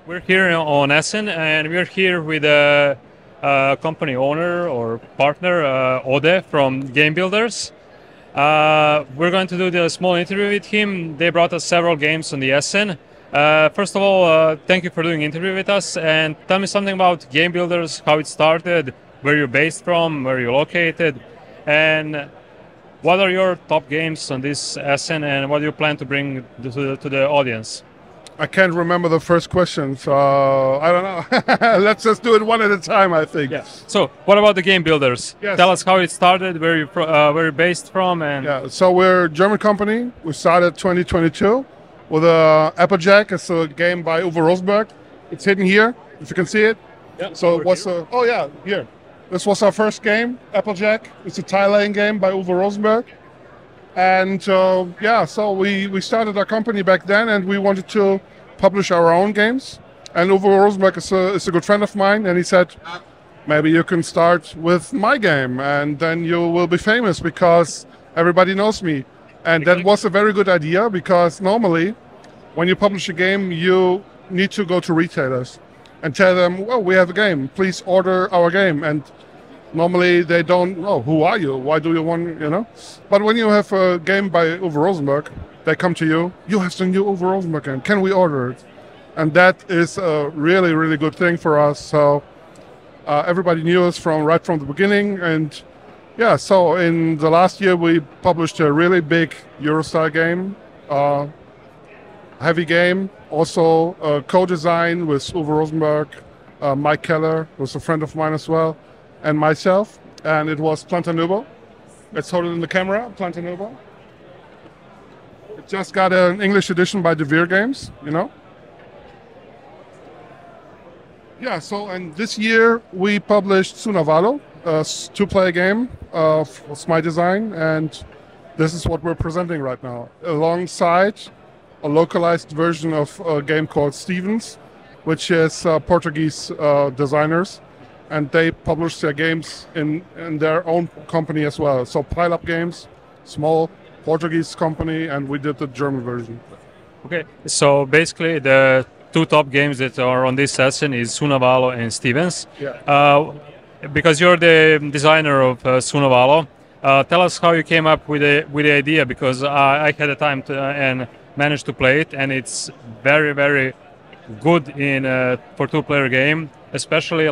We're here on Essen, and we're here with a company owner or partner, Ode from Gamebuilders. We're going to do the small interview with him. They brought us several games on the Essen. First of all, thank you for doing interview with us, and tell me something about Gamebuilders, how it started, where you're based from, where you're located, and what are your top games on this Essen, and what do you plan to bring to the audience? I can't remember the first question, so I don't know. Let's just do it one at a time, I think. Yeah. So, what about the Gamebuilders? Yes. Tell us how it started, where you're based from, and Yeah, so we're a German company. We started 2022 with Applejack. It's a game by Uve Roseberga. It's hidden here, if you can see it. Yeah, So it was here. This was our first game, Applejack. It's a tile-laying game by Uve Roseberga. And so we started our company back then, and we wanted to publish our own games. And Uwe Roseberga is a good friend of mine, and he said, maybe you can start with my game, and then you will be famous because everybody knows me. And that was a very good idea, because normally when you publish a game, you need to go to retailers and tell them, well, we have a game, please order our game. And normally they don't know, who are you? Why do you want, But when you have a game by Uwe Roseberga, they come to you, you have the new Uwe Roseberga game, can we order it? And that is a really, really good thing for us. So everybody knew us right from the beginning. And yeah, so in the last year we published a really big Euro-style game, heavy game, also co-design with Uwe Roseberga, Mike Keller, who's a friend of mine as well, and myself, and it was Planta Nubo. Let's hold it in the camera, Planta Nubo. It just got an English edition by De Games, Yeah, so and this year we published Suno Valo, a two-player game. It's my design, and this is what we're presenting right now, alongside a localized version of a game called Stevens, which is Portuguese designers. And they publish their games in their own company as well. So Pile Up Games, small Portuguese company, and we did the German version. Okay, so basically the two top games that are on this session is Suno Valo and Stevens. Yeah. Because you're the designer of Suno Valo, tell us how you came up with the idea, because I had the time to and managed to play it, and it's very, very good for two-player game, especially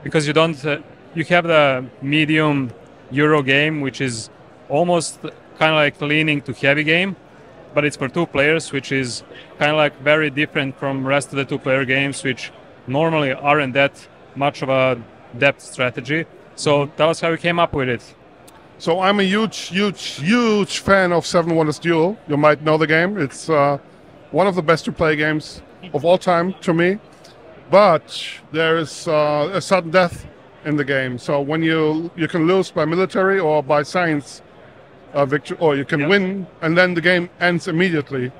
because you have the medium Euro game, which is almost kind of like leaning to heavy game, but it's for two players, which is kind of like very different from rest of the two-player games, which normally aren't that much of a depth strategy. So tell us how you came up with it. So I'm a huge fan of Seven Wonders Duel. You might know the game. It's one of the best two-player games of all time to me. But there is a sudden death in the game. So when you can lose by military or by science victory, or you can win, and then the game ends immediately.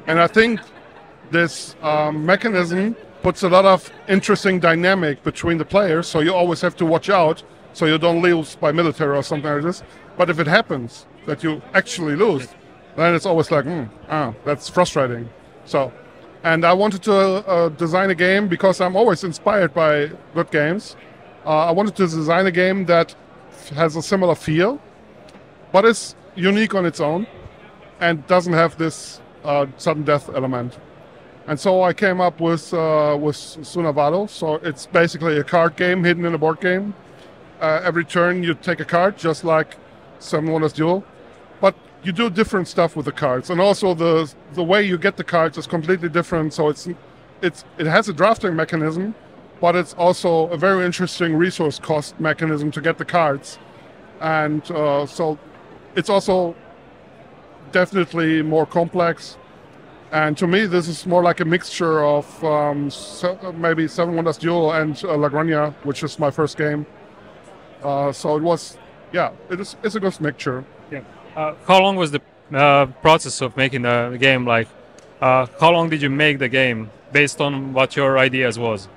And I think this mechanism puts a lot of interesting dynamic between the players. So you always have to watch out so you don't lose by military or something like this. But if it happens that you actually lose, then it's always like, that's frustrating. And I wanted to design a game, because I'm always inspired by good games. I wanted to design a game that has a similar feel, but is unique on its own and doesn't have this sudden death element. And so I came up with Suno Valo. So it's basically a card game hidden in a board game. Every turn you take a card, just like Seven Wonders Duel. But you do different stuff with the cards, and also the way you get the cards is completely different. So it has a drafting mechanism, but it's also a very interesting resource cost mechanism to get the cards, and so it's also definitely more complex. And to me, this is more like a mixture of maybe Seven Wonders Duel and La Granja, which is my first game. So it was, it's a good mixture. Yeah. How long was the process of making the game? How long did you make the game based on what your ideas was?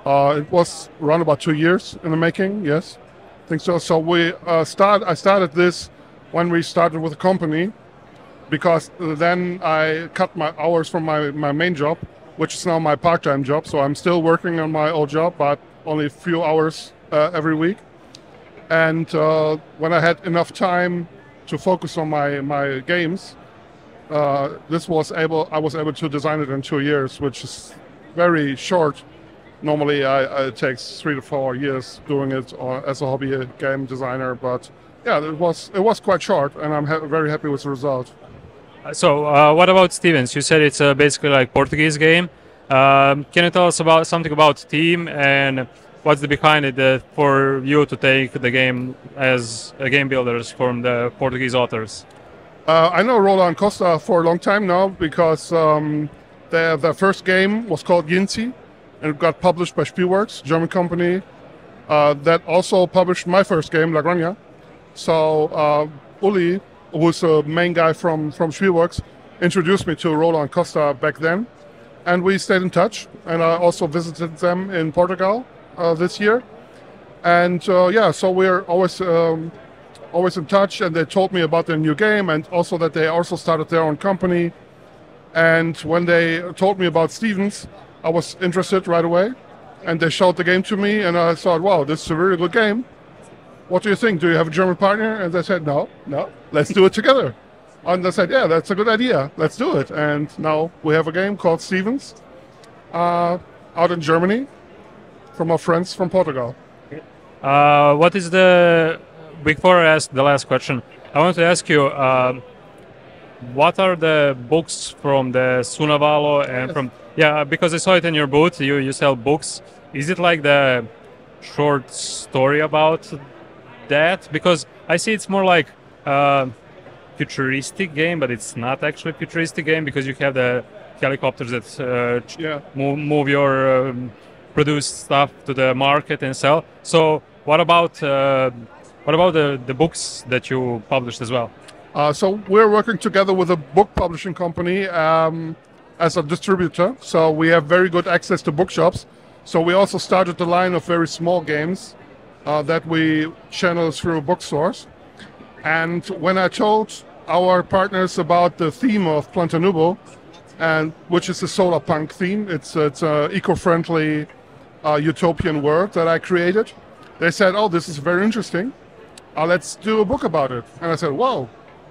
It was around about 2 years in the making, yes. I think so. So I started this when we started with the company, because then I cut my hours from my main job, which is now my part-time job. So I'm still working on my old job, but only a few hours every week. And when I had enough time to focus on my games, I was able to design it in 2 years, which is very short. Normally, it takes 3 to 4 years doing it as a hobby game designer. But yeah, it was quite short, and I'm very happy with the result. So, what about Stevens? You said it's basically like Portuguese game. Can you tell us about something about the team and what's the behind it for you to take the game as a game builders from the Portuguese authors? I know Roland Costa for a long time now because their first game was called Yinzi, and it got published by Spielworks, German company, that also published my first game, La Granja. So Uli, who's the main guy from Spielworks, introduced me to Roland Costa back then, and we stayed in touch. And I also visited them in Portugal this year, and yeah, so we're always in touch. And they told me about their new game, and also that they also started their own company. And when they told me about Stevens, I was interested right away, and they showed the game to me, and I thought, wow, this is a really good game. What do you think? Do you have a German partner? And they said, no, let's do it together. And I said, yeah, that's a good idea. Let's do it. And now we have a game called Stevens out in Germany from our friends from Portugal. What is before I ask the last question, I want to ask you, what are the books from the Suno Valo and from, yeah, because I saw it in your booth, you sell books. Is it like the short story about that? Because I see it's more like futuristic game, but it's not actually a futuristic game because you have the helicopters that move your produced stuff to the market and sell. So what about the books that you published as well? So we're working together with a book publishing company as a distributor. So we have very good access to bookshops. So we also started the line of very small games that we channel through bookstores. And when I told our partners about the theme of Planta Nubo, and which is a solar punk theme, it's an eco-friendly utopian world that I created, they said, "Oh, this is very interesting. Let's do a book about it." And I said, "Wow,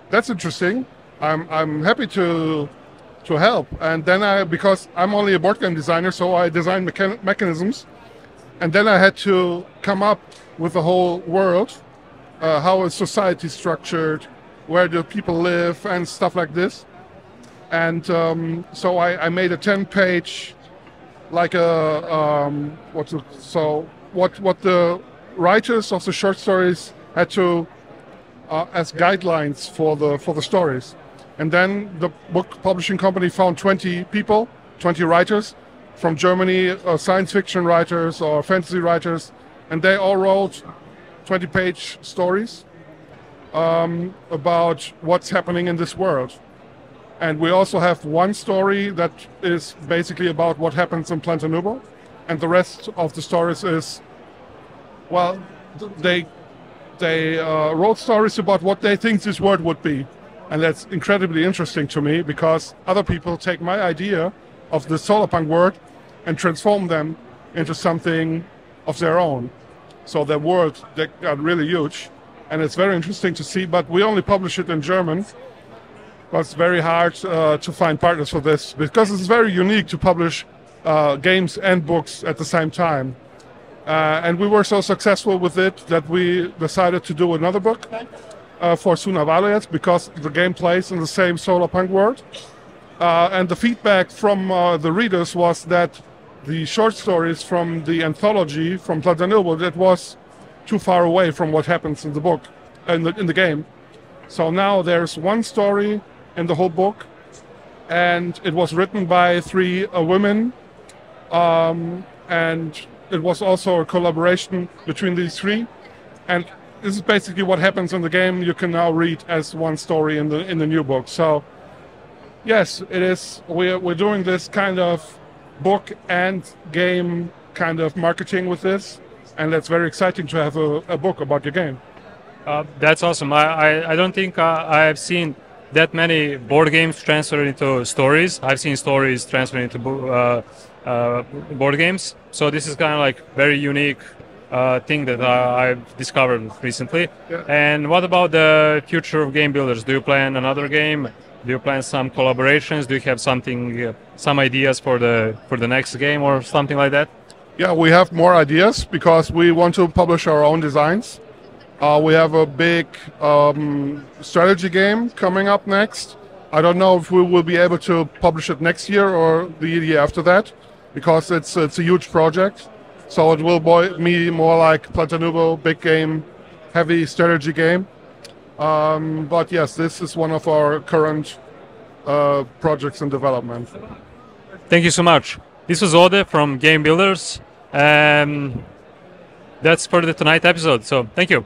that's interesting. I'm happy to help." And then because I'm only a board game designer, so I designed mechanisms, and then I had to come up with the whole world, how is society structured, where do people live, and stuff like this. And so I made a 10-page, like what the writers of the short stories had to as guidelines for the stories. And then the book publishing company found 20 people, 20 writers from Germany, science fiction writers or fantasy writers, and they all wrote 20-page stories about what's happening in this world. And we also have one story that is basically about what happens in Planta Nubo, and the rest of the stories is, well, they wrote stories about what they think this world would be. And that's incredibly interesting to me because other people take my idea of the solarpunk world and transform them into something of their own. So their world, they got really huge, and it's very interesting to see, but we only publish it in German. But it's very hard to find partners for this because it's very unique to publish games and books at the same time. And we were so successful with it that we decided to do another book for Suno Valo because the game plays in the same solarpunk world. And the feedback from the readers was that the short stories from the anthology from Planta Nubo, that was too far away from what happens in the book, in the game. So now there's one story in the whole book, and it was written by 3 women, and it was also a collaboration between these 3, and this is basically what happens in the game. You can now read as one story in the new book. So yes, it is. We're doing this kind of book and game kind of marketing with this, and that's very exciting to have a book about your game. That's awesome. I don't think I have seen that many board games transferred into stories. I've seen stories transferred into board games. So this is kind of like very unique thing that I've discovered recently. Yeah. And what about the future of Gamebuilders? Do you plan another game? Do you plan some collaborations? Do you have something, some ideas for the next game or something like that? Yeah, we have more ideas because we want to publish our own designs. We have a big strategy game coming up next. I don't know if we will be able to publish it next year or the year after that, because it's a huge project. So it will be more like Planta Nubo, big game, heavy strategy game. But yes, this is one of our current projects in development. Thank you so much. This was Ode from Gamebuilders. That's for the tonight episode. So thank you.